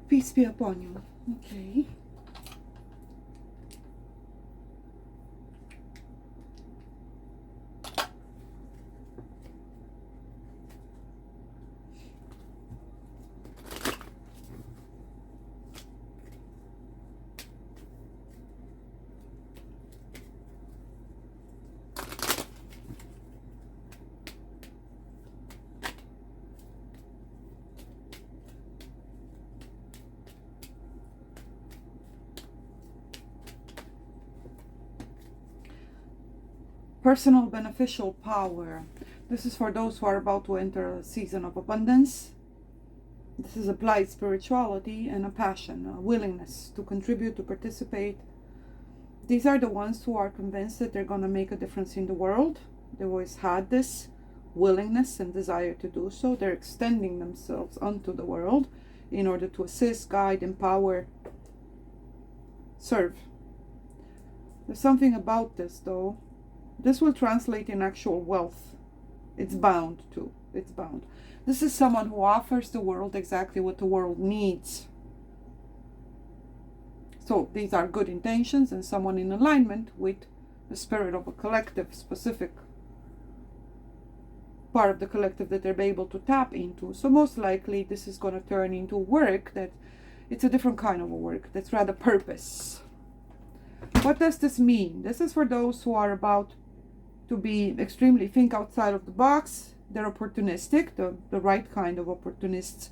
Peace be upon you. Okay. Personal beneficial power. This is for those who are about to enter a season of abundance. This is applied spirituality and a passion, a willingness to contribute, to participate. These are the ones who are convinced that they're going to make a difference in the world. They've always had this willingness and desire to do so. They're extending themselves onto the world in order to assist, guide, empower, serve. There's something about this, though. This will translate in actual wealth. It's bound to. It's bound. This is someone who offers the world exactly what the world needs. So these are good intentions and someone in alignment with the spirit of a collective, specific part of the collective that they're able to tap into. So most likely this is going to turn into work that it's a different kind of a work that's rather purpose. What does this mean? This is for those who are about to be extremely think outside of the box. They're opportunistic. The right kind of opportunists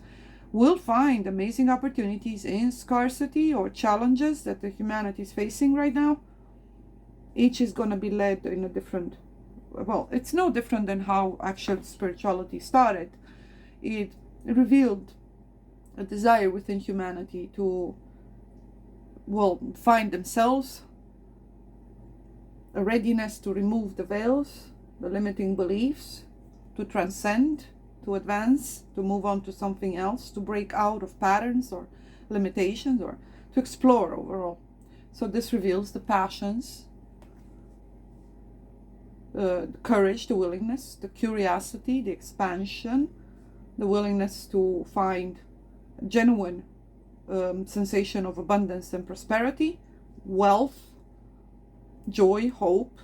will find amazing opportunities in scarcity or challenges that the humanity is facing right now. Each is going to be led in a different, well, it's no different than how actual spirituality started. It revealed a desire within humanity to, well, find themselves, a readiness to remove the veils, the limiting beliefs, to transcend, to advance, to move on to something else, to break out of patterns or limitations, or to explore overall. So this reveals the passions, the courage, the willingness, the curiosity, the expansion, the willingness to find genuine sensation of abundance and prosperity, wealth, joy, hope.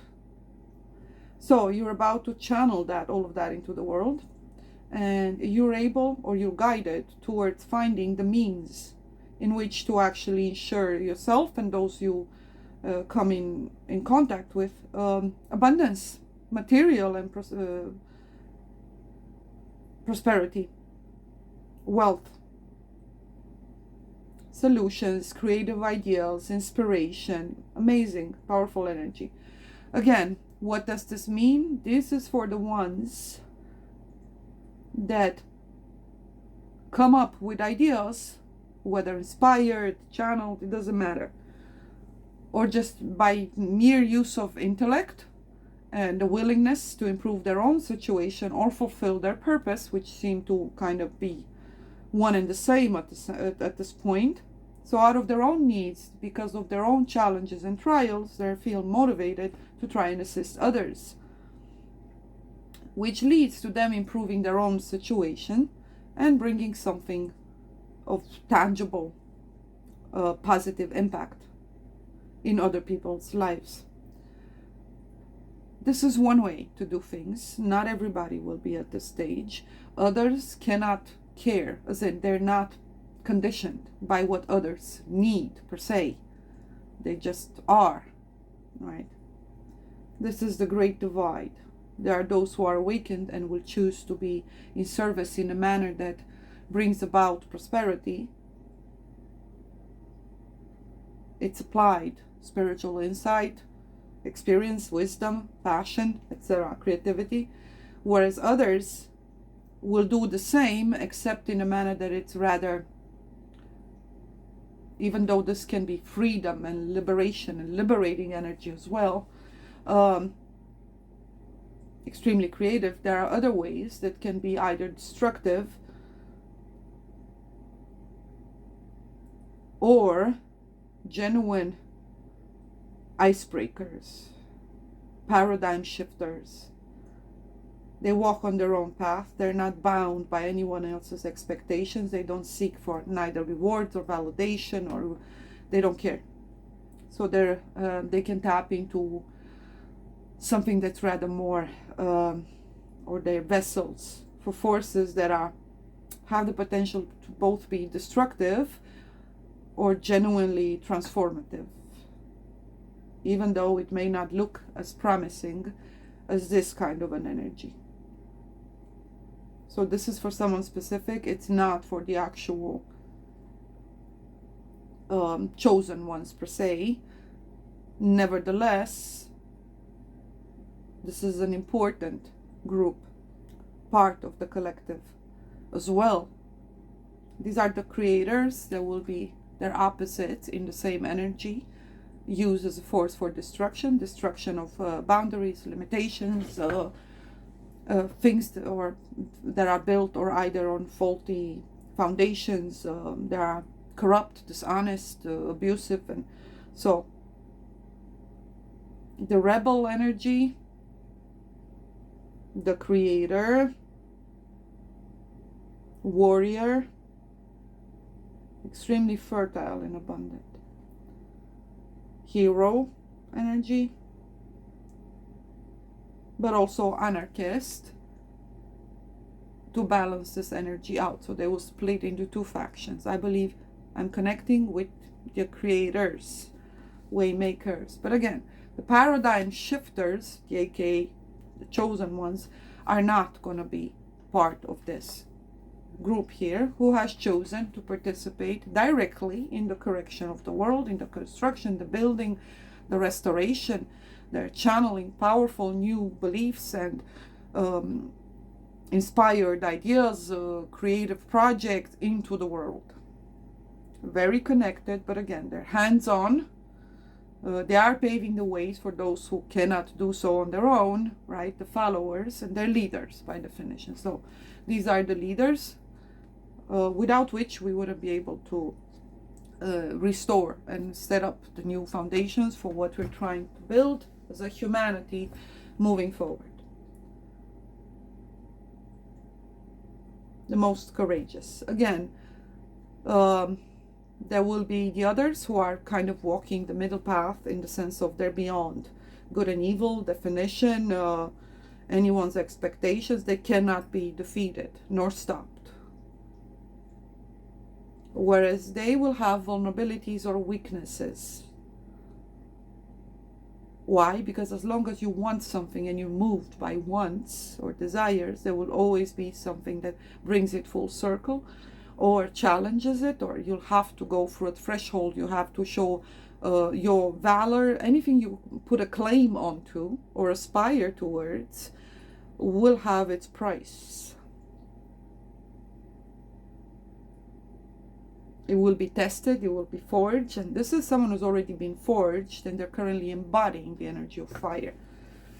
So you're about to channel that, all of that into the world, and you're able, or you're guided towards finding the means in which to actually ensure yourself and those you come in contact with abundance, material and prosperity, wealth, solutions, creative ideals, inspiration, amazing, powerful energy. Again, what does this mean? This is for the ones that come up with ideas, whether inspired, channeled, it doesn't matter, or just by mere use of intellect and the willingness to improve their own situation or fulfill their purpose, which seem to kind of be one and the same at this point. So out of their own needs, because of their own challenges and trials, they feel motivated to try and assist others, which leads to them improving their own situation and bringing something of tangible, positive impact in other people's lives. This is one way to do things. Not everybody will be at this stage. Others cannot care, as in they're not conditioned by what others need per se. They just are, right? This is the great divide. There are those who are awakened and will choose to be in service in a manner that brings about prosperity. It's applied spiritual insight, experience, wisdom, passion, etc., creativity, whereas others will do the same, except in a manner that it's rather, even though this can be freedom and liberation and liberating energy as well, extremely creative, there are other ways that can be either destructive or genuine icebreakers, paradigm shifters, They walk on their own path. They're not bound by anyone else's expectations. They don't seek for neither rewards or validation, or they don't care. So they can tap into something that's rather more, or they're vessels for forces that have the potential to both be destructive or genuinely transformative, even though it may not look as promising as this kind of an energy. So this is for someone specific. It's not for the actual chosen ones per se. Nevertheless, this is an important group, part of the collective as well. These are the creators. There will be their opposites in the same energy, used as a force for destruction of boundaries, limitations, things that are built or either on faulty foundations, that are corrupt, dishonest, abusive. And so the rebel energy, the creator, warrior, extremely fertile and abundant, hero energy, but also anarchist, to balance this energy out. So they will split into two factions. I believe I'm connecting with the creators, waymakers. But again, the paradigm shifters, the aka the chosen ones, are not going to be part of this group here, who has chosen to participate directly in the correction of the world, in the construction, the building, the restoration. They're channeling powerful new beliefs and inspired ideas, creative projects into the world. Very connected, but again, they're hands-on. They are paving the ways for those who cannot do so on their own, right? The followers, and they're leaders by definition. So these are the leaders, without which we wouldn't be able to restore and set up the new foundations for what we're trying to build as a humanity moving forward. The most courageous. Again, there will be the others who are kind of walking the middle path, in the sense of they're beyond good and evil definition, anyone's expectations. They cannot be defeated nor stopped. Whereas they will have vulnerabilities or weaknesses. Why? Because as long as you want something and you're moved by wants or desires, there will always be something that brings it full circle or challenges it, or you'll have to go through a threshold. You have to show your valor. Anything you put a claim onto or aspire towards will have its price. It will be tested, it will be forged, and this is someone who's already been forged, and they're currently embodying the energy of fire.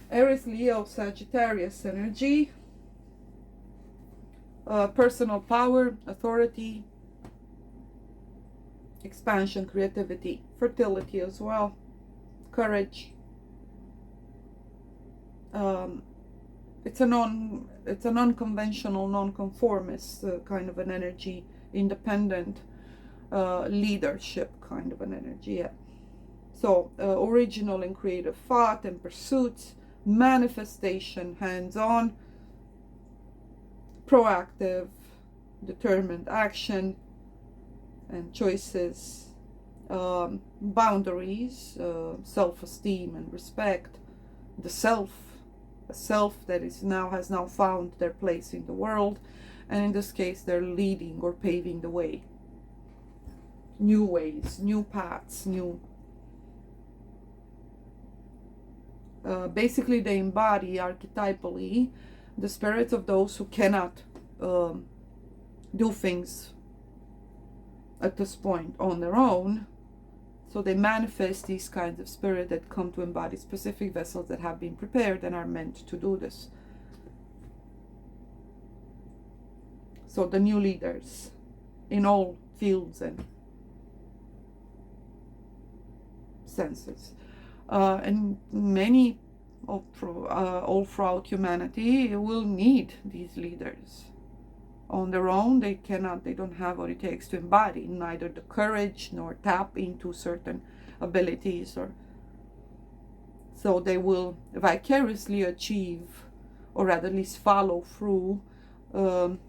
Aries, Leo, Sagittarius energy, personal power, authority, expansion, creativity, fertility as well, courage. It's a non-conventional, non-conformist kind of an energy, independent. Leadership kind of an energy, yeah. So original and creative thought and pursuits, manifestation, hands-on, proactive, determined action and choices, boundaries, self-esteem and respect, the self, a self that has now found their place in the world, and in this case they're leading or paving the way. New ways, new paths, basically they embody archetypally the spirits of those who cannot do things at this point on their own. So they manifest these kinds of spirit that come to embody specific vessels that have been prepared and are meant to do this. So the new leaders in all fields and senses, and many all throughout humanity will need these leaders. On their own, they don't have what it takes to embody neither the courage nor tap into certain abilities, or so they will vicariously achieve, or at least follow through them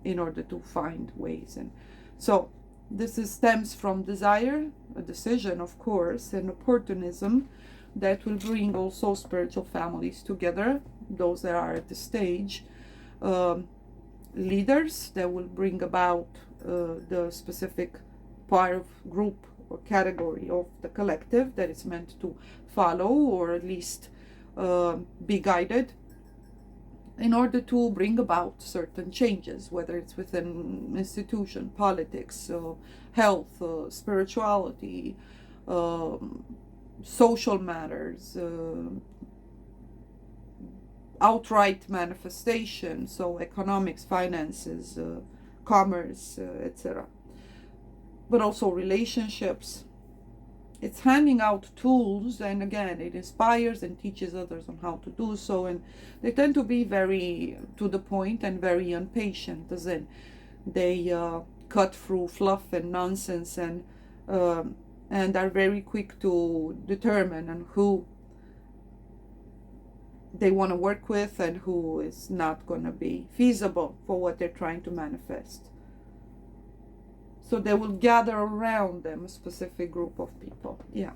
in order to find ways. And so this stems from desire, a decision, of course, and opportunism that will bring also spiritual families together, those that are at the stage, leaders that will bring about the specific part of group or category of the collective that is meant to follow, or at least be guided in order to bring about certain changes, whether it's within institution, politics, health, spirituality, social matters, outright manifestation, so economics, finances, commerce, etc. But also relationships. It's handing out tools, and again, it inspires and teaches others on how to do so, and they tend to be very to the point and very impatient, as in they cut through fluff and nonsense, and are very quick to determine on who they want to work with and who is not going to be feasible for what they're trying to manifest. So they will gather around them a specific group of people. Yeah.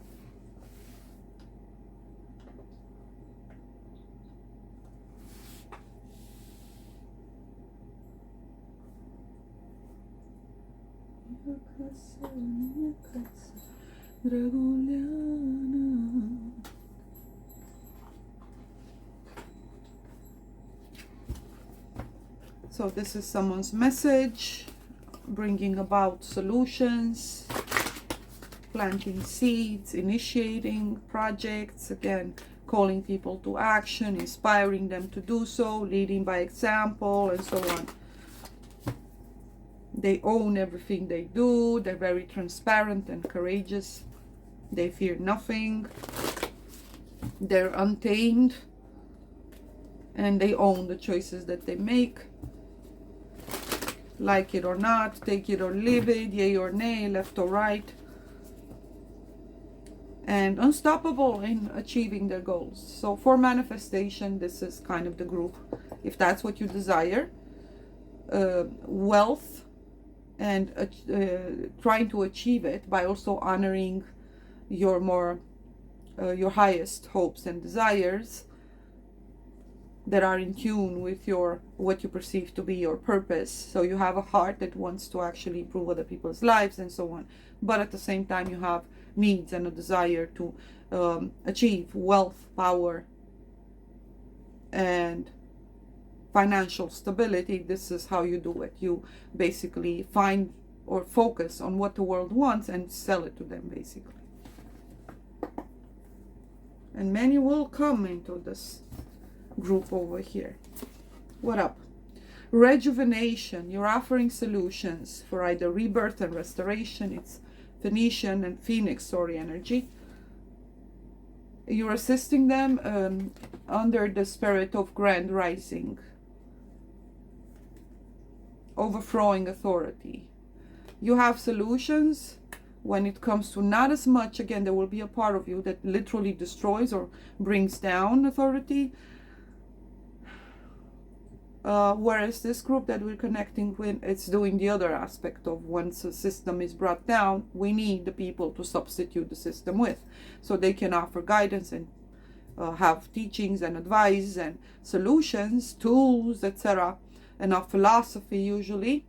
So this is someone's message, bringing about solutions, planting seeds, initiating projects, again, calling people to action, inspiring them to do so, leading by example, and so on. They own everything they do. They're very transparent and courageous. They fear nothing. They're untamed, and they own the choices that they make. Like it or not, take it or leave it, yay or nay, left or right. And unstoppable in achieving their goals. So for manifestation, this is kind of the group, if that's what you desire. Wealth, and trying to achieve it by also honoring your highest hopes and desires that are in tune with what you perceive to be your purpose. So you have a heart that wants to actually improve other people's lives and so on, but at the same time you have needs and a desire to achieve wealth, power, and financial stability. This is how you do it. You basically find or focus on what the world wants and sell it to them, basically. And many will come into this group over here. What up? Rejuvenation. You're offering solutions for either rebirth and restoration. It's Phoenician and Phoenix, energy. You're assisting them under the spirit of grand rising, overthrowing authority. You have solutions when it comes to not as much, again, there will be a part of you that literally destroys or brings down authority. Whereas this group that we're connecting with, it's doing the other aspect of once a system is brought down, we need the people to substitute the system with, so they can offer guidance and have teachings and advice and solutions, tools, etc. Enough philosophy usually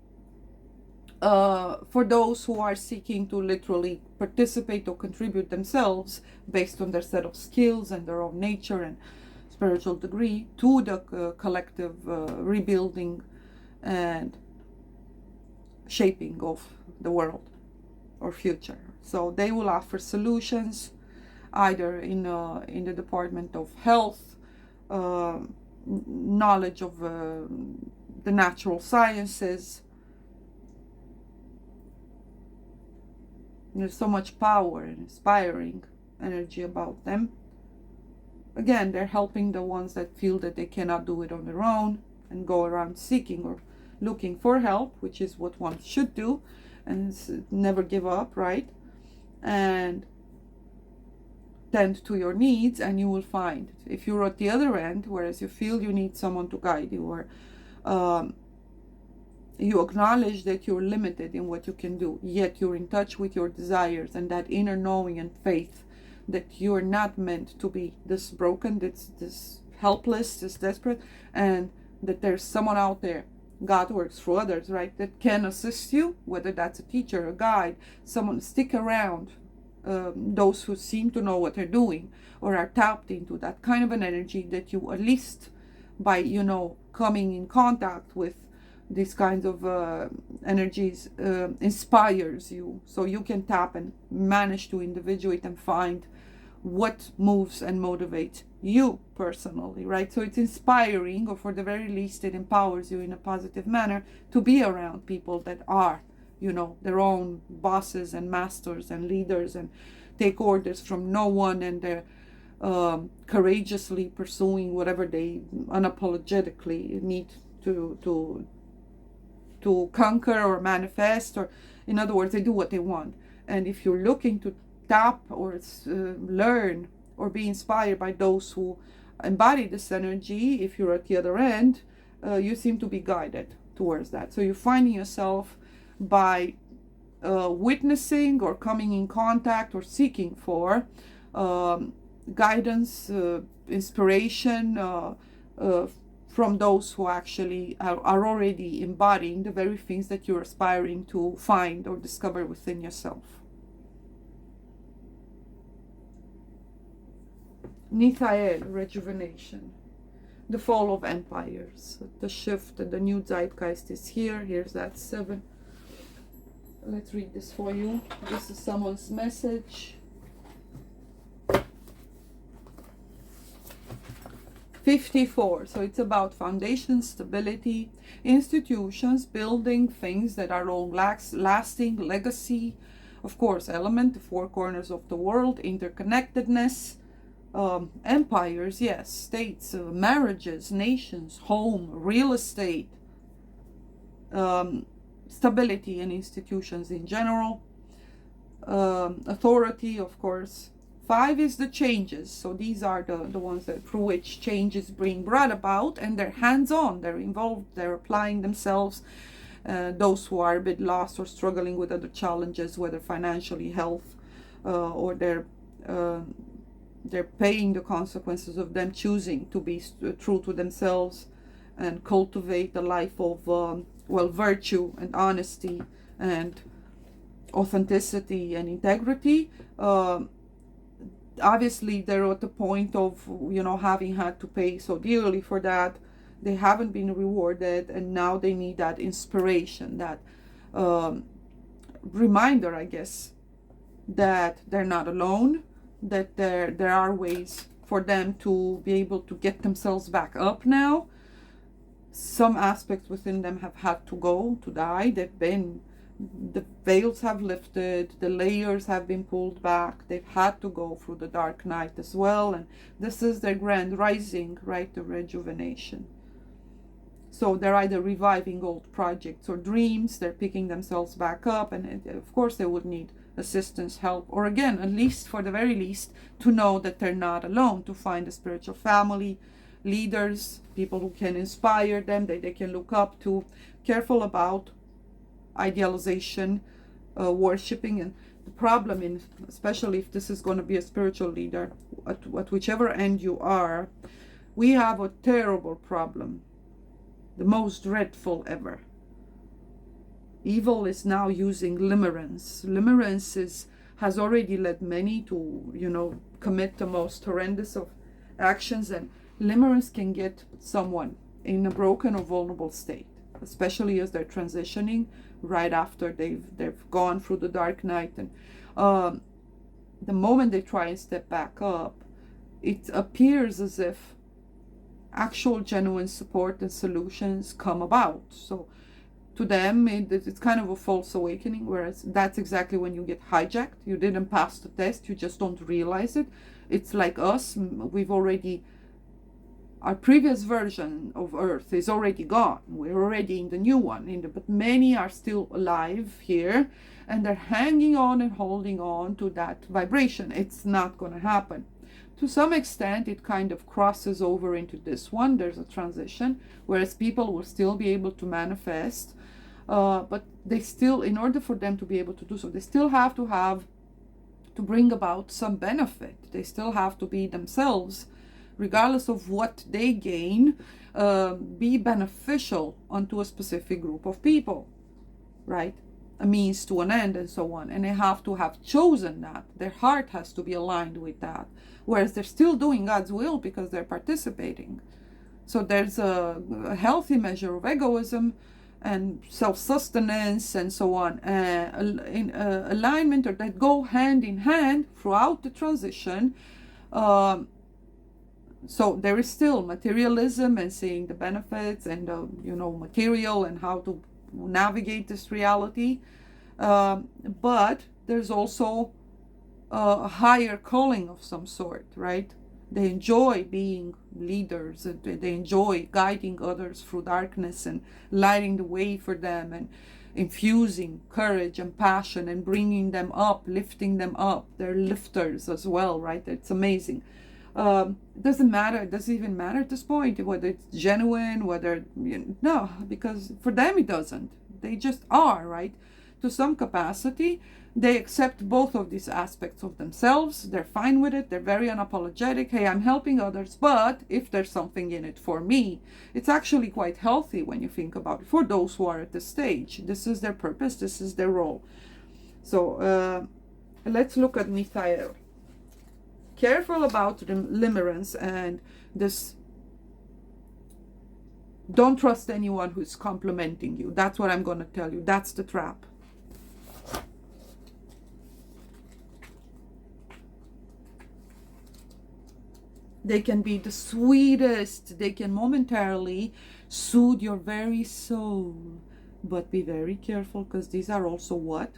for those who are seeking to literally participate or contribute themselves based on their set of skills and their own nature and spiritual degree to the collective rebuilding and shaping of the world or future. So they will offer solutions either in the department of health, knowledge of the natural sciences. There's so much power and inspiring energy about them. Again, they're helping the ones that feel that they cannot do it on their own and go around seeking or looking for help, which is what one should do, and never give up, right? And tend to your needs, and you will find. If you're at the other end, whereas you feel you need someone to guide you, or you acknowledge that you're limited in what you can do, yet you're in touch with your desires and that inner knowing and faith that you're not meant to be this broken, this helpless, this desperate, and that there's someone out there. God works through others, right, that can assist you, whether that's a teacher, a guide, someone. Stick around those who seem to know what they're doing or are tapped into that kind of an energy that you, at least by coming in contact with these kinds of energies, inspires you, so you can tap and manage to individuate and find what moves and motivates you personally, right? So it's inspiring, or for the very least it empowers you in a positive manner to be around people that are their own bosses and masters and leaders, and take orders from no one, and they're courageously pursuing whatever they unapologetically need to conquer or manifest, or in other words, they do what they want. And if you're looking to tap or learn or be inspired by those who embody this energy, if you're at the other end, you seem to be guided towards that. So you're finding yourself by witnessing or coming in contact or seeking for guidance, inspiration from those who actually are already embodying the very things that you're aspiring to find or discover within yourself. Nithael, rejuvenation. The fall of empires. The shift, the new zeitgeist is here. Here's that 7. Let's read this for you. This is someone's message. 54. So it's about foundation, stability, institutions, building things that are long-lasting, legacy, of course, element, the 4 corners of the world, interconnectedness, empires, yes, states, marriages, nations, home, real estate, stability and institutions in general, authority, of course. 5 is the changes. So these are the ones that through which changes being brought about, and they're hands-on, they're involved, they're applying themselves. Those who are a bit lost or struggling with other challenges, whether financially, health, or they're paying the consequences of them choosing to be true to themselves and cultivate a life of virtue and honesty and authenticity and integrity. Obviously they're at the point of having had to pay so dearly for that. They haven't been rewarded, and now they need that inspiration, that reminder, I guess, that they're not alone, that there are ways for them to be able to get themselves back up now. Some aspects within them have had to die. The veils have lifted, the layers have been pulled back. They've had to go through the dark night as well, and this is their grand rising, right? The rejuvenation. So they're either reviving old projects or dreams, they're picking themselves back up, and of course they would need assistance, help, or again, at least for the very least, to know that they're not alone, to find a spiritual family, leaders, people who can inspire them, that they can look up to. Careful about idealization, worshipping, and the problem especially if this is going to be a spiritual leader, at whichever end you are, we have a terrible problem, the most dreadful ever. Evil is now using limerence. Limerence has already led many to commit the most horrendous of actions, and limerence can get someone in a broken or vulnerable state, especially as they're transitioning right after they've gone through the dark night. And the moment they try and step back up, it appears as if actual genuine support and solutions come about. So to them, it's kind of a false awakening, whereas that's exactly when you get hijacked. You didn't pass the test, you just don't realize it. It's like us, our previous version of Earth is already gone. We're already in the new one, but many are still alive here, and they're hanging on and holding on to that vibration. It's not going to happen. To some extent, it kind of crosses over into this one. There's a transition, whereas people will still be able to manifest, but they still, in order for them to be able to do so, they still have to bring about some benefit. They still have to be themselves, regardless of what they gain, be beneficial onto a specific group of people, right? A means to an end and so on. And they have to have chosen that. Their heart has to be aligned with that. Whereas they're still doing God's will because they're participating. So there's a healthy measure of egoism and self-sustenance and so on, in alignment, or that go hand in hand throughout the transition. So there is still materialism and seeing the benefits and material and how to navigate this reality, but there's also a higher calling of some sort, right? They enjoy being leaders, and they enjoy guiding others through darkness and lighting the way for them and infusing courage and passion and bringing them up, lifting them up. They're lifters as well, right? It's amazing. It doesn't matter. It doesn't even matter at this point whether it's genuine, no, because for them it doesn't. They just are, right? To some capacity, they accept both of these aspects of themselves. They're fine with it. They're very unapologetic. Hey, I'm helping others, but if there's something in it for me, it's actually quite healthy when you think about it. For those who are at this stage, this is their purpose. This is their role. So let's look at Mithael. Careful about limerence and this. Don't trust anyone who's complimenting you. That's what I'm going to tell you. That's the trap. They can be the sweetest. They can momentarily soothe your very soul. But be very careful, because these are also what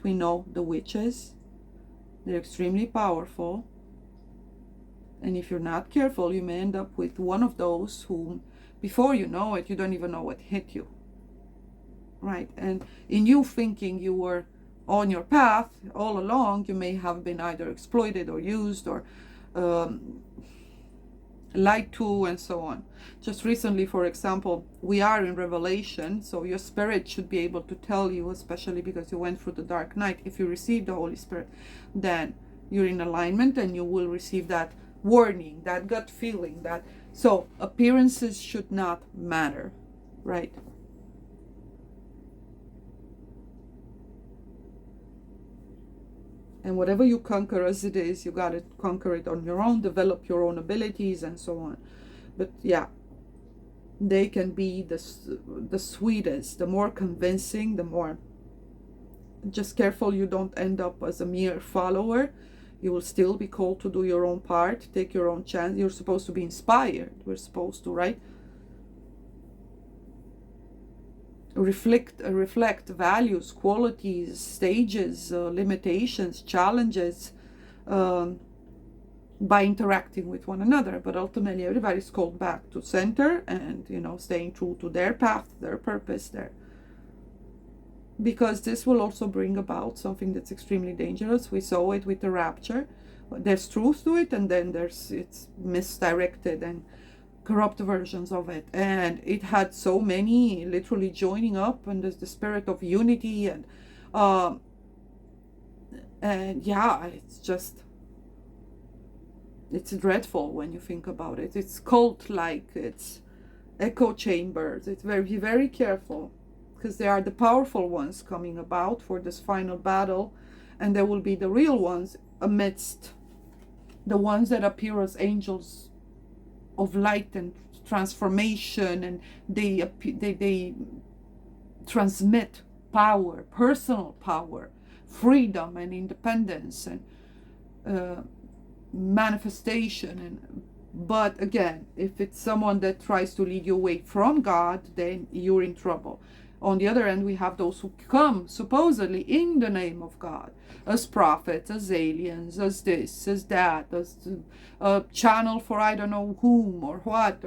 we know, the witches. They're extremely powerful. And if you're not careful, you may end up with one of those whom, before you know it, you don't even know what hit you. Right? And in you thinking you were on your path all along, you may have been either exploited or used or lied to and so on. Just recently, for example, we are in Revelation, so your spirit should be able to tell you, especially because you went through the dark night, if you receive the Holy Spirit, then you're in alignment and you will receive that warning, that gut feeling. So appearances should not matter, right? And whatever you conquer as it is, you got to conquer it on your own, develop your own abilities and so on. But yeah, they can be the sweetest, the more convincing, the more. Just careful you don't end up as a mere follower. You will still be called to do your own part, take your own chance. You're supposed to be inspired. We're supposed to, right? Reflect values, qualities, stages, limitations, challenges, by interacting with one another. But ultimately, everybody's called back to center and, staying true to their path, their purpose, because this will also bring about something that's extremely dangerous. We saw it with the rapture. There's truth to it, and then it's misdirected and corrupt versions of it, and it had so many literally joining up, and there's the spirit of unity, and yeah, it's dreadful when you think about it. It's cult-like, it's echo chambers. It's very, very careful, because they are the powerful ones coming about for this final battle, and there will be the real ones amidst the ones that appear as angels of light and transformation, and they transmit power, personal power, freedom and independence and manifestation and But again, if it's someone that tries to lead you away from God, then you're in trouble. On the other hand, we have those who come supposedly in the name of God, as prophets, as aliens, as this, as that, as a channel for I don't know whom or what.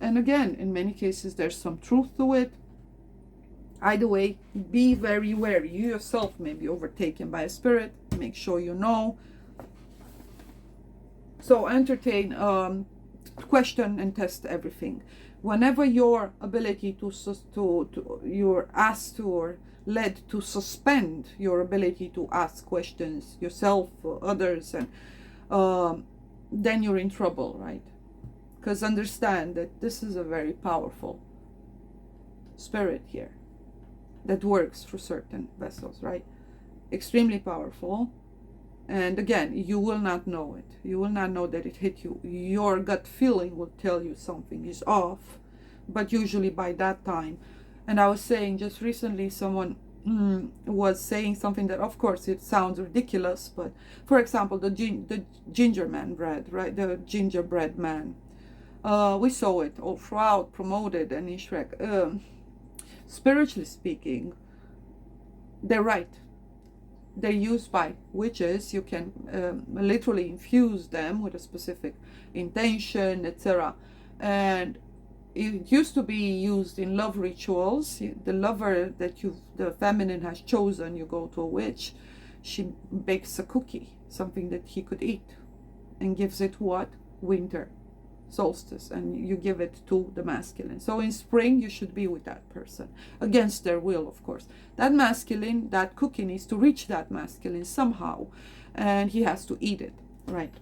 And again, in many cases, there's some truth to it. Either way, be very wary. You yourself may be overtaken by a spirit. Make sure you know. So entertain, question and test everything. Whenever your ability you're asked to or led to suspend your ability to ask questions yourself or others, and then you're in trouble, right? Because understand that this is a very powerful spirit here that works for certain vessels, right? Extremely powerful. And again, you will not know it. You will not know that it hit you. Your gut feeling will tell you something is off, but usually by that time. And I was saying just recently, someone was saying something that, of course, it sounds ridiculous, but for example, the ginger man bread, right? The gingerbread man. We saw it all throughout, promoted, and in Shrek. Spiritually speaking, they're right. They're used by witches. You can literally infuse them with a specific intention, etc. And it used to be used in love rituals. The lover that the feminine has chosen, you go to a witch, she bakes a cookie, something that he could eat, and gives it what? Winter solstice, and you give it to the masculine. So in spring you should be with that person, against their will, of course. That masculine, that cookie needs to reach that masculine somehow, and he has to eat it, right?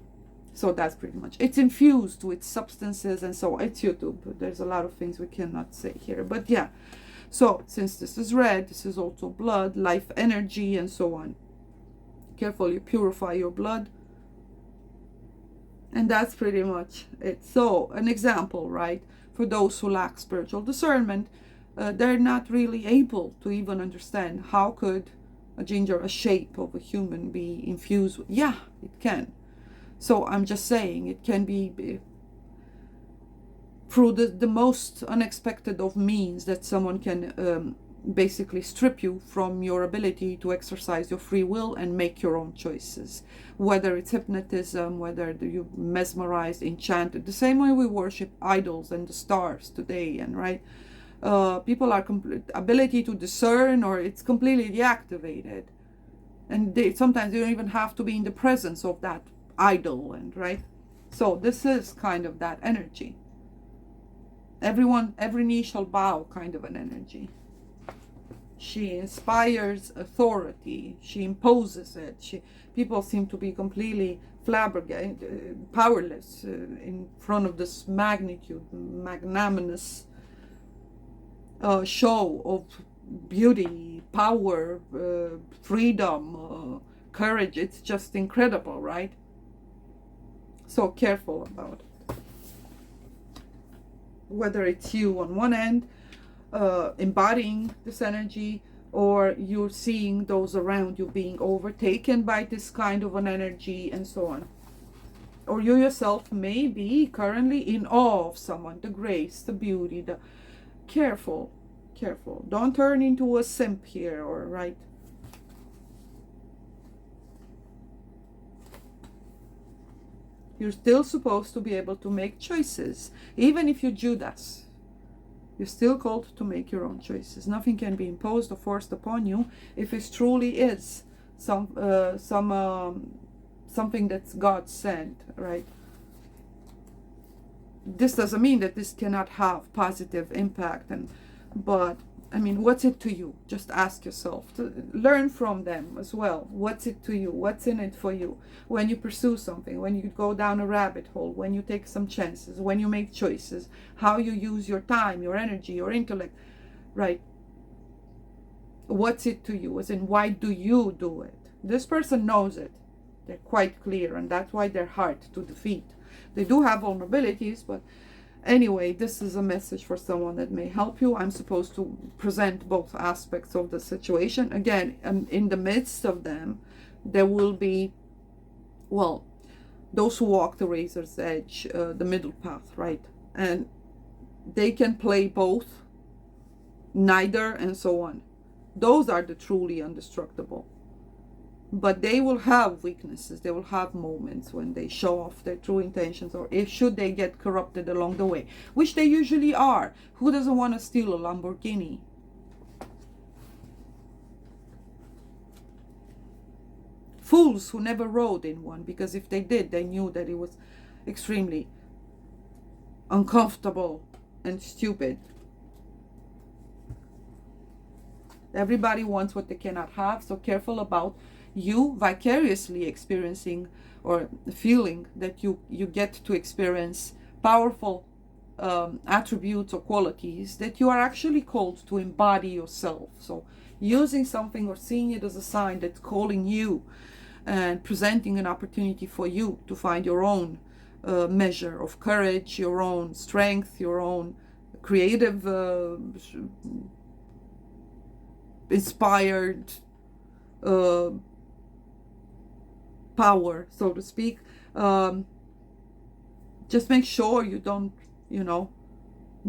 So that's pretty much, it's infused with substances, and so it's YouTube. There's a lot of things we cannot say here, but yeah. So since this is red, this is also blood, life energy, and so on. Careful, you purify your blood. And that's pretty much it. So an example, right, for those who lack spiritual discernment, they're not really able to even understand how could a shape of a human be infused with. Yeah, it can. So I'm just saying, it can be through the most unexpected of means that someone can basically strip you from your ability to exercise your free will and make your own choices. Whether it's hypnotism, whether you're mesmerized, enchanted, the same way we worship idols and the stars today, and right, people are ability to discern, or it's completely deactivated, and sometimes you don't even have to be in the presence of that idol, and right. So this is kind of that energy. Every knee shall bow kind of an energy. She inspires authority. She imposes it. People seem to be completely flabbergasted, powerless in front of this magnanimous show of beauty, power, freedom, courage. It's just incredible, right? So careful about it. Whether it's you on one end, embodying this energy, or you're seeing those around you being overtaken by this kind of an energy, and so on. Or you yourself may be currently in awe of someone, the grace, the beauty, careful. Don't turn into a simp here, or right. You're still supposed to be able to make choices, even if you're Judas. You're still called to make your own choices. Nothing can be imposed or forced upon you if it truly is something that's God sent, right? This doesn't mean that this cannot have positive impact, but I mean, what's it to you? Just ask yourself. Learn from them as well. What's it to you? What's in it for you? When you pursue something, when you go down a rabbit hole, when you take some chances, when you make choices, how you use your time, your energy, your intellect, right? What's it to you? As in, why do you do it? This person knows it. They're quite clear, and that's why they're hard to defeat. They do have vulnerabilities, but anyway, this is a message for someone that may help you. I'm supposed to present both aspects of the situation. Again, in the midst of them, there will be, well, those who walk the razor's edge, the middle path, right? And they can play both, neither, and so on. Those are the truly indestructible. But they will have weaknesses. They will have moments when they show off their true intentions, or if should they get corrupted along the way, which they usually are. Who doesn't want to steal a Lamborghini? Fools who never rode in one, because if they did, they knew that it was extremely uncomfortable and stupid. Everybody wants what they cannot have, so careful about you vicariously experiencing or feeling that you get to experience powerful attributes or qualities that you are actually called to embody yourself. So using something or seeing it as a sign that's calling you and presenting an opportunity for you to find your own measure of courage, your own strength, your own creative, inspired power, so to speak. Just make sure you don't,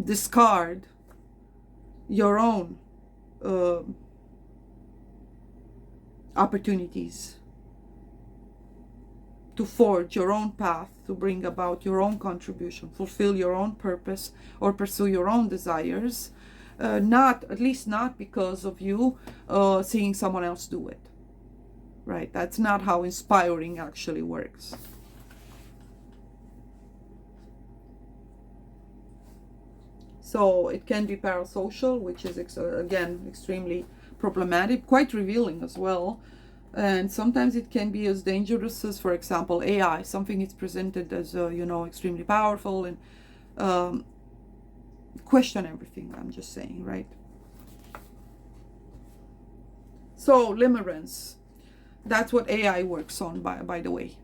discard your own opportunities to forge your own path, to bring about your own contribution, fulfill your own purpose, or pursue your own desires. At least not because of you seeing someone else do it. Right? That's not how inspiring actually works. So it can be parasocial, which is again extremely problematic, quite revealing as well. And sometimes it can be as dangerous as, for example, AI. Something is presented as extremely powerful, and question everything. I'm just saying, right? So limerence. That's what AI works on, by the way.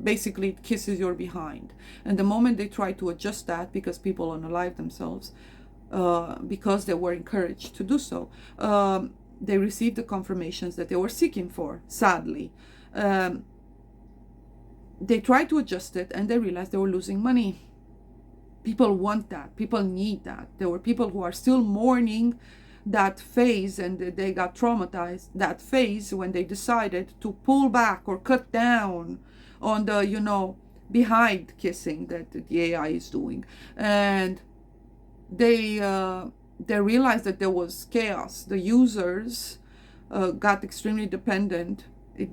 Basically, it kisses your behind. And the moment they try to adjust that, because people unalive themselves, because they were encouraged to do so, they received the confirmations that they were seeking for, sadly. They tried to adjust it, and they realized they were losing money. People want that. People need that. There were people who are still mourning that phase, and they got traumatized that phase when they decided to pull back or cut down on the behind kissing that the AI is doing. And they realized that there was chaos. The users got extremely dependent.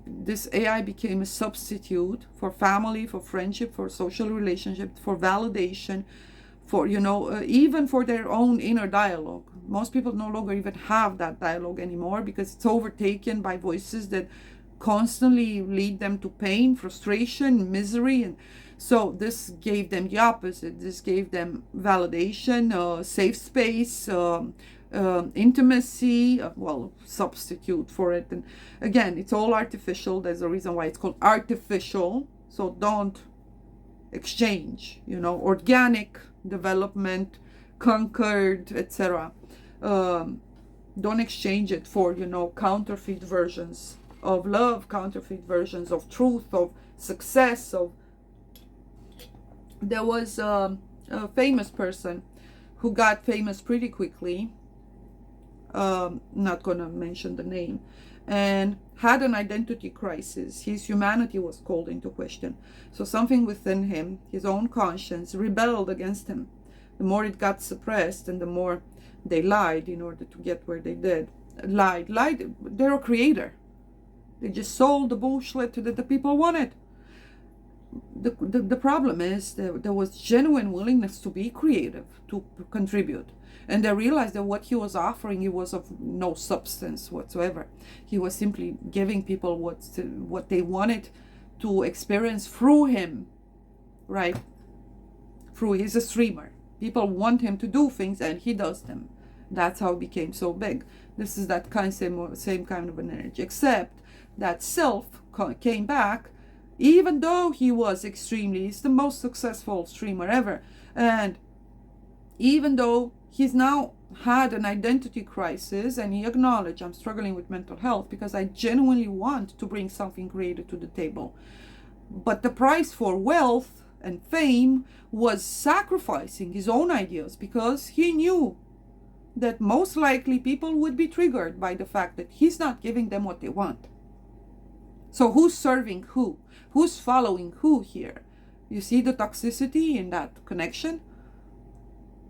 This AI became a substitute for family, for friendship, for social relationships, for validation, for even for their own inner dialogue. Most people no longer even have that dialogue anymore, because it's overtaken by voices that constantly lead them to pain, frustration, misery. And so this gave them the opposite. This gave them validation, safe space, intimacy, substitute for it. And again, it's all artificial. There's a reason why it's called artificial. So don't exchange, organic development, conquered, etc. Don't exchange it for, counterfeit versions of love, counterfeit versions of truth, of success. There was a famous person who got famous pretty quickly, not gonna mention the name, and had an identity crisis. His humanity was called into question. So something within him, his own conscience, rebelled against him. The more it got suppressed, and the more they lied in order to get where they did. Lied. They're a creator. They just sold the bullshit that the people wanted. The problem is that there was genuine willingness to be creative, to contribute. And they realized that what he was offering, it was of no substance whatsoever. He was simply giving people what they wanted to experience through him, right? He's a streamer. People want him to do things, and he does them. That's how it became so big. This is that same kind of an energy, except that self came back, even though he's the most successful streamer ever. And even though he's now had an identity crisis, and he acknowledged, I'm struggling with mental health because I genuinely want to bring something creative to the table. But the price for wealth and fame was sacrificing his own ideas, because he knew that most likely people would be triggered by the fact that he's not giving them what they want. So who's serving who? Who's following who here? You see the toxicity in that connection?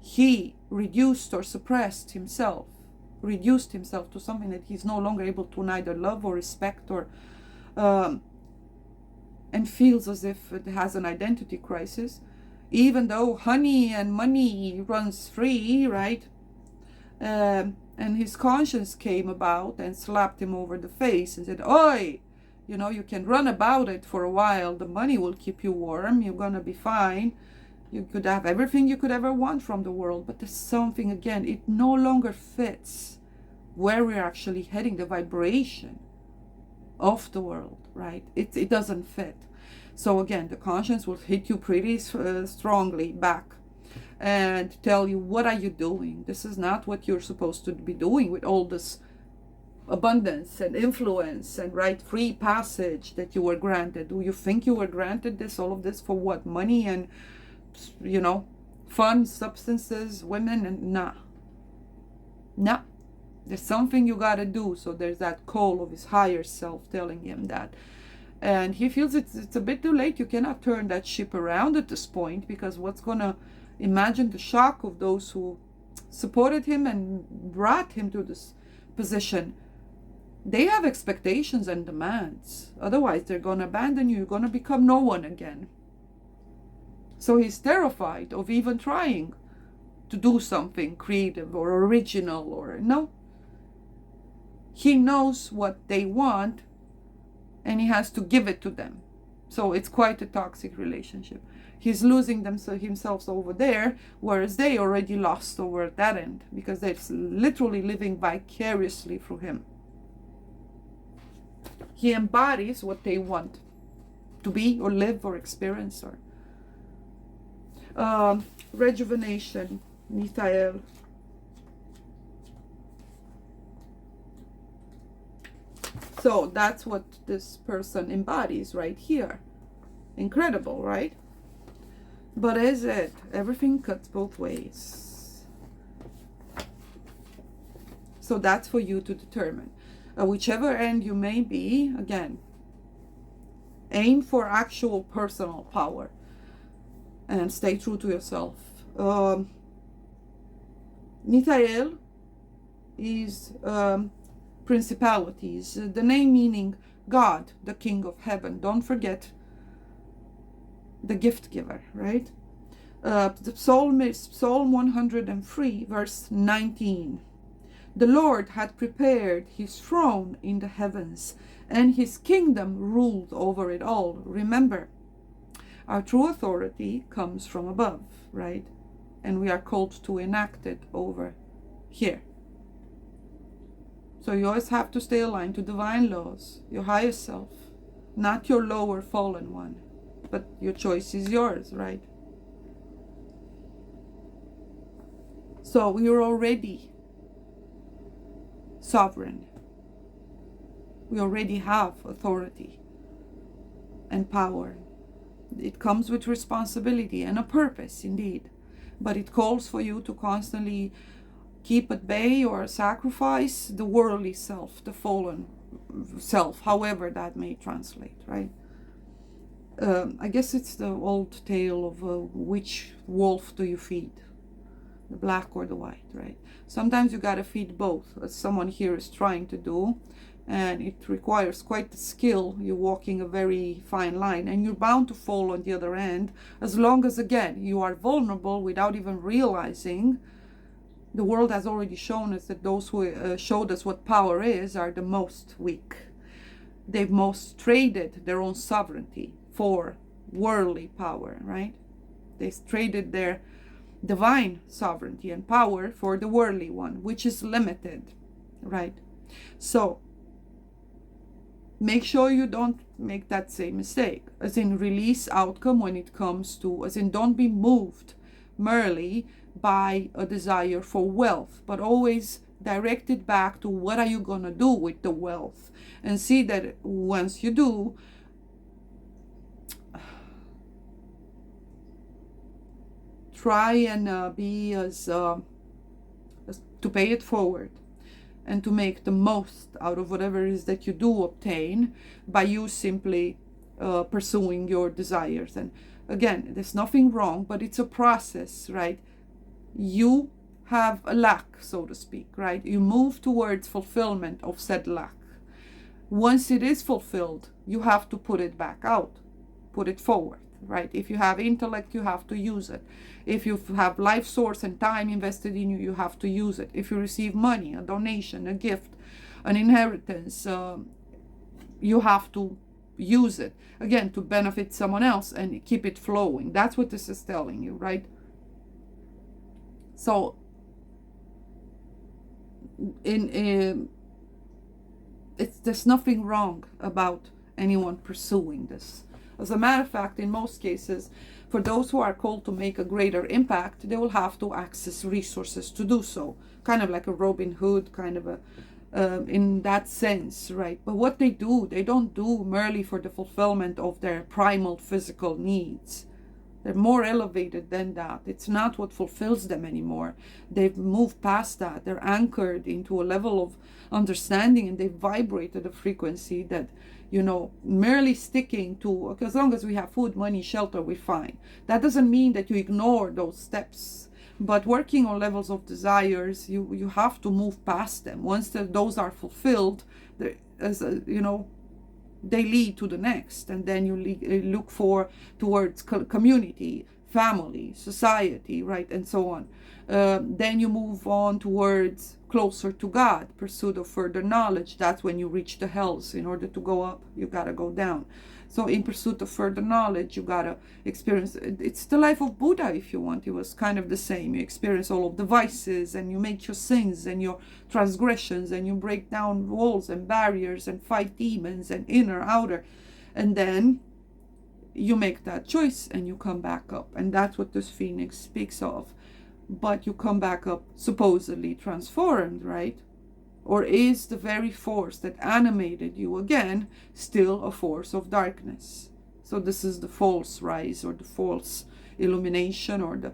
He reduced or suppressed himself, reduced himself to something that he's no longer able to neither love or respect, or and feels as if it has an identity crisis, even though honey and money runs free, right? And his conscience came about and slapped him over the face and said, "Oi, you know, you can run about it for a while. The money will keep you warm. You're going to be fine. You could have everything you could ever want from the world." But there's something, again, it no longer fits where we're actually heading, the vibration of the world, right? It doesn't fit. So again, the conscience will hit you pretty strongly back and tell you, what are you doing? This is not what you're supposed to be doing with all this abundance and influence and right free passage that you were granted. Do you think you were granted this, all of this, for what? Money and, you know, fun, substances, women, and nah. There's something you gotta do. So there's that call of his higher self telling him that. And he feels it's a bit too late. You cannot turn that ship around at this point, because what's gonna, imagine the shock of those who supported him and brought him to this position. They have expectations and demands. Otherwise, they're gonna abandon you. You're gonna become no one again. So he's terrified of even trying to do something creative or original, or no. He knows what they want, and he has to give it to them. So it's quite a toxic relationship. He's losing himself over there, whereas they already lost over at that end, because they're literally living vicariously through him. He embodies what they want to be or live or experience. Or rejuvenation, Mithael. So that's what this person embodies right here. Incredible, right? But is it? Everything cuts both ways. So that's for you to determine. Whichever end you may be, again, aim for actual personal power and stay true to yourself. Mithael is principalities, the name meaning God, the King of Heaven. Don't forget the gift giver, right? The psalm is Psalm 103, verse 19. The Lord had prepared his throne in the heavens, and his kingdom ruled over it all. Remember, our true authority comes from above, right? And we are called to enact it over here. So you always have to stay aligned to divine laws, your higher self, not your lower fallen one. But your choice is yours, right? So you're already sovereign. We already have authority and power. It comes with responsibility and a purpose, indeed. But it calls for you to constantly keep at bay or sacrifice the worldly self, the fallen self, however that may translate, right? I guess it's the old tale of which wolf do you feed, the black or the white, right? Sometimes you gotta feed both, as someone here is trying to do, and it requires quite the skill. You're walking a very fine line, and you're bound to fall on the other end, as long as, again, you are vulnerable without even realizing. The world has already shown us that those who showed us what power is are the most weak. They've most traded their own sovereignty for worldly power, right? They traded their divine sovereignty and power for the worldly one, which is limited, right? So make sure you don't make that same mistake, as in release outcome when it comes to, as in don't be moved merely by a desire for wealth, but always direct it back to what are you going to do with the wealth, and see that once you do, try and be as to pay it forward and to make the most out of whatever it is that you do obtain by you simply pursuing your desires. And again, there's nothing wrong, but it's a process, right? You have a lack, so to speak, right? You move towards fulfillment of said lack. Once it is fulfilled, you have to put it back out, put it forward, right? If you have intellect, you have to use it. If you have life source and time invested in you, you have to use it. If you receive money, a donation, a gift, an inheritance, you have to use it, again, to benefit someone else and keep it flowing. That's what this is telling you, right? So, there's nothing wrong about anyone pursuing this. As a matter of fact, in most cases, for those who are called to make a greater impact, they will have to access resources to do so. Kind of like a Robin Hood, kind of a, in that sense, right? But what they do, they don't do merely for the fulfillment of their primal physical needs. They're more elevated than that. It's not what fulfills them anymore. They've moved past that. They're anchored into a level of understanding, and they vibrate at a frequency that, you know, merely sticking to, okay, as long as we have food, money, shelter, we're fine. That doesn't mean that you ignore those steps. But working on levels of desires, you have to move past them. Once those are fulfilled, you know, they lead to the next, and then you look towards community, family, society, right, and so on. Then you move on towards closer to God, pursuit of further knowledge. That's when you reach the hells. In order to go up, you gotta go down. So in pursuit of further knowledge, you gotta experience, it's the life of Buddha, if you want. It was kind of the same. You experience all of the vices, and you make your sins and your transgressions, and you break down walls and barriers and fight demons and inner, outer. And then you make that choice and you come back up. And that's what this phoenix speaks of. But you come back up supposedly transformed, right? Or is the very force that animated you again still a force of darkness? So this is the false rise, or the false illumination, or the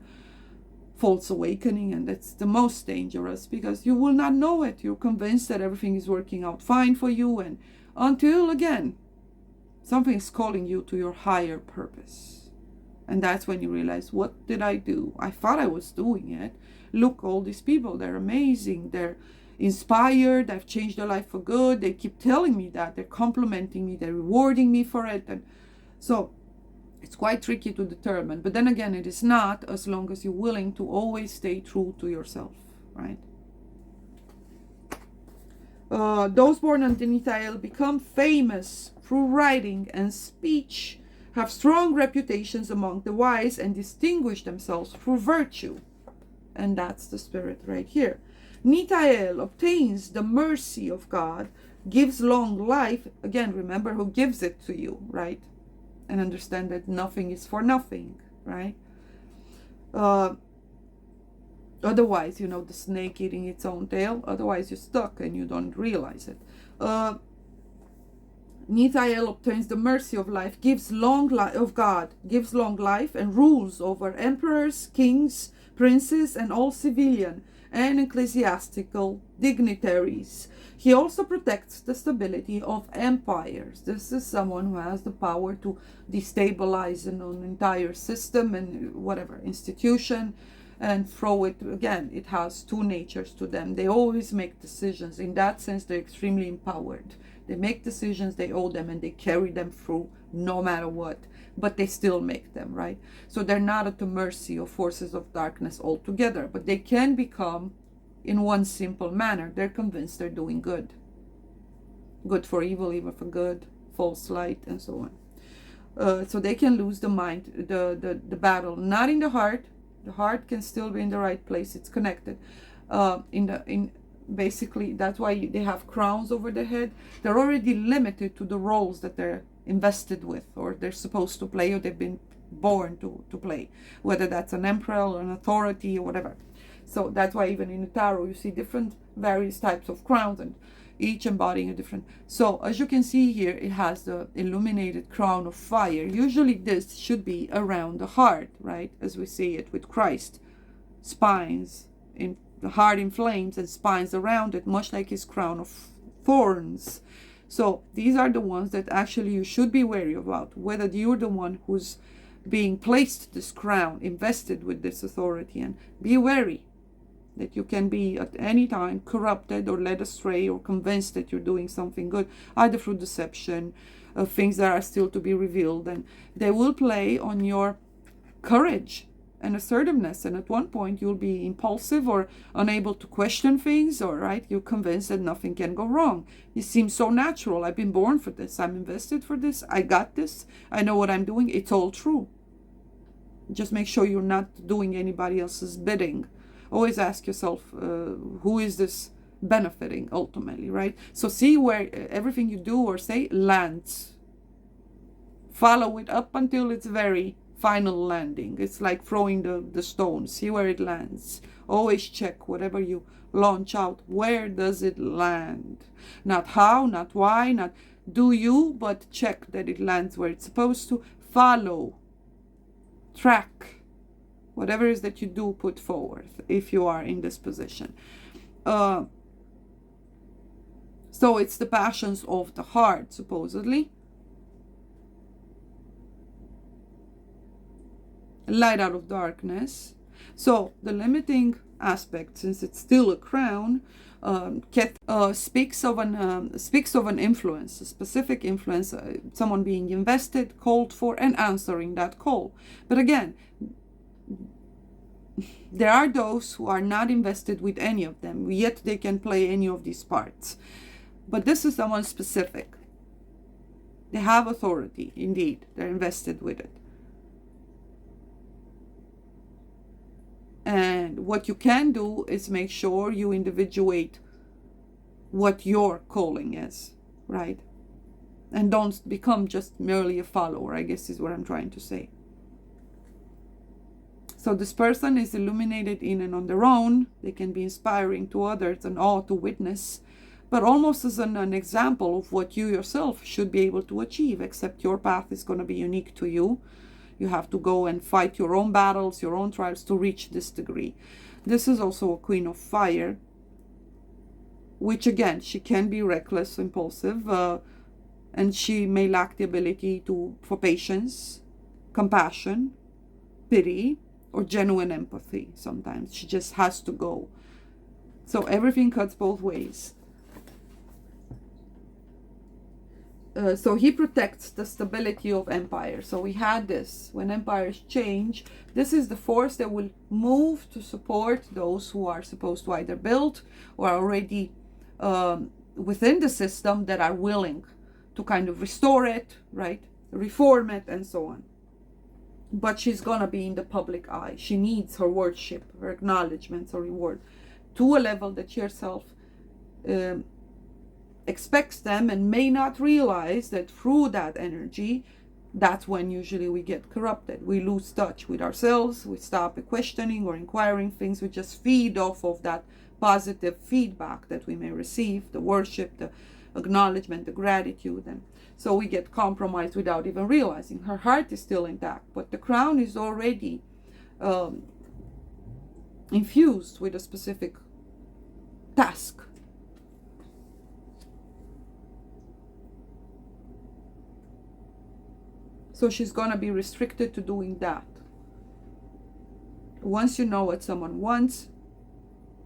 false awakening. And that's the most dangerous, because you will not know it. You're convinced that everything is working out fine for you, and until again something is calling you to your higher purpose. And that's when you realize, what did I do? I thought I was doing it. Look, all these people, they're amazing, they're inspired, I've changed their life for good. They keep telling me that, they're complimenting me, they're rewarding me for it. And so it's quite tricky to determine. But then again, it is not, as long as you're willing to always stay true to yourself, right? Those born under Nithael become famous through writing and speech, have strong reputations among the wise, and distinguish themselves through virtue. And that's the spirit right here. Nithael obtains the mercy of God, gives long life. Again, remember who gives it to you, right? And understand that nothing is for nothing, right? Otherwise, you know, the snake eating its own tail. Otherwise, you're stuck and you don't realize it. Nithael obtains the mercy of life, gives long life of God, gives long life, and rules over emperors, kings, princes, and all civilian and ecclesiastical dignitaries. He also protects the stability of empires. This is someone who has the power to destabilize an entire system and whatever institution, and throw it again. It has two natures to them. They always make decisions. In that sense, they're extremely empowered. They make decisions, they owe them, and they carry them through no matter what. But they still make them, right? So they're not at the mercy of forces of darkness altogether. But they can become, in one simple manner, they're convinced they're doing good. Good for evil, evil for good, false light, and so on. So they can lose the mind, the battle, not in the heart. The heart can still be in the right place. It's connected. Basically, that's why they have crowns over their head. They're already limited to the roles that they're invested with, or they're supposed to play, or they've been born to play, whether that's an emperor or an authority or whatever. So that's why even in the tarot you see different various types of crowns, and each embodying a different. So as you can see here, it has the illuminated crown of fire. Usually this should be around the heart, right? As we see it with Christ, spines in the heart in flames and spines around it, much like his crown of thorns. So these are the ones that actually you should be wary about, whether you're the one who's being placed this crown, invested with this authority, and be wary that you can be at any time corrupted or led astray or convinced that you're doing something good, either through deception, things that are still to be revealed, and they will play on your courage and assertiveness, and at one point you'll be impulsive or unable to question things, or right, you're convinced that nothing can go wrong. It seems so natural. I've been born for this, I'm invested for this, I got this, I know what I'm doing, it's all true. Just make sure you're not doing anybody else's bidding. Always ask yourself, who is this benefiting ultimately, right? So see where everything you do or say lands. Follow it up until its very final landing. It's like throwing the stone. See where it lands. Always check whatever you launch out. Where does it land? Not how, not why, not do you, but check that it lands where it's supposed to. Follow. Track. Whatever it is that you do, put forward if you are in this position. So it's the passions of the heart, supposedly. Light out of darkness. So the limiting aspect, since it's still a crown, speaks of an influence, a specific influence, someone being invested, called for, and answering that call. But again, there are those who are not invested with any of them, yet they can play any of these parts. But this is someone specific. They have authority, indeed. They're invested with it. And what you can do is make sure you individuate what your calling is, right? And don't become just merely a follower, I guess is what I'm trying to say. So this person is illuminated in and on their own. They can be inspiring to others and all to witness, but almost as an example of what you yourself should be able to achieve, except your path is going to be unique to you. You have to go and fight your own battles, your own trials to reach this degree. This is also a queen of fire, which again, she can be reckless, impulsive, and she may lack the ability for patience, compassion, pity, or genuine empathy. Sometimes she just has to go. So everything cuts both ways. So he protects the stability of empire. So we had this. When empires change, this is the force that will move to support those who are supposed to either build or are already within the system that are willing to kind of restore it, right? Reform it and so on. But she's gonna be in the public eye. She needs her worship, her acknowledgments, her reward, to a level that she herself expects them, and may not realize that through that energy, that's when usually we get corrupted. We lose touch with ourselves. We stop questioning or inquiring things. We just feed off of that positive feedback that we may receive, the worship, the acknowledgement, the gratitude, and so we get compromised without even realizing. Her heart is still intact, but the crown is already infused with a specific task. So she's gonna be restricted to doing that. Once you know what someone wants,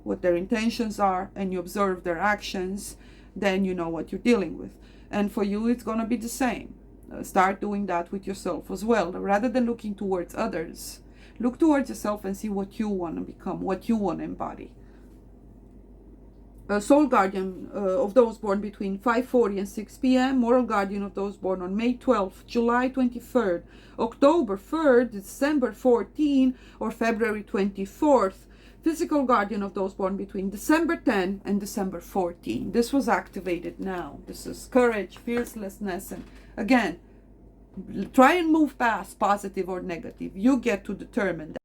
what their intentions are, and you observe their actions, then you know what you're dealing with. And for you, it's going to be the same. Start doing that with yourself as well. Rather than looking towards others, look towards yourself and see what you want to become, what you want to embody. Soul guardian of those born between 5:40 and 6 p.m. Moral guardian of those born on May 12th, July 23rd, October 3rd, December 14th, or February 24th. Physical guardian of those born between December 10 and December 14. This was activated now. This is courage, fearlessness, and again, try and move past positive or negative. You get to determine that.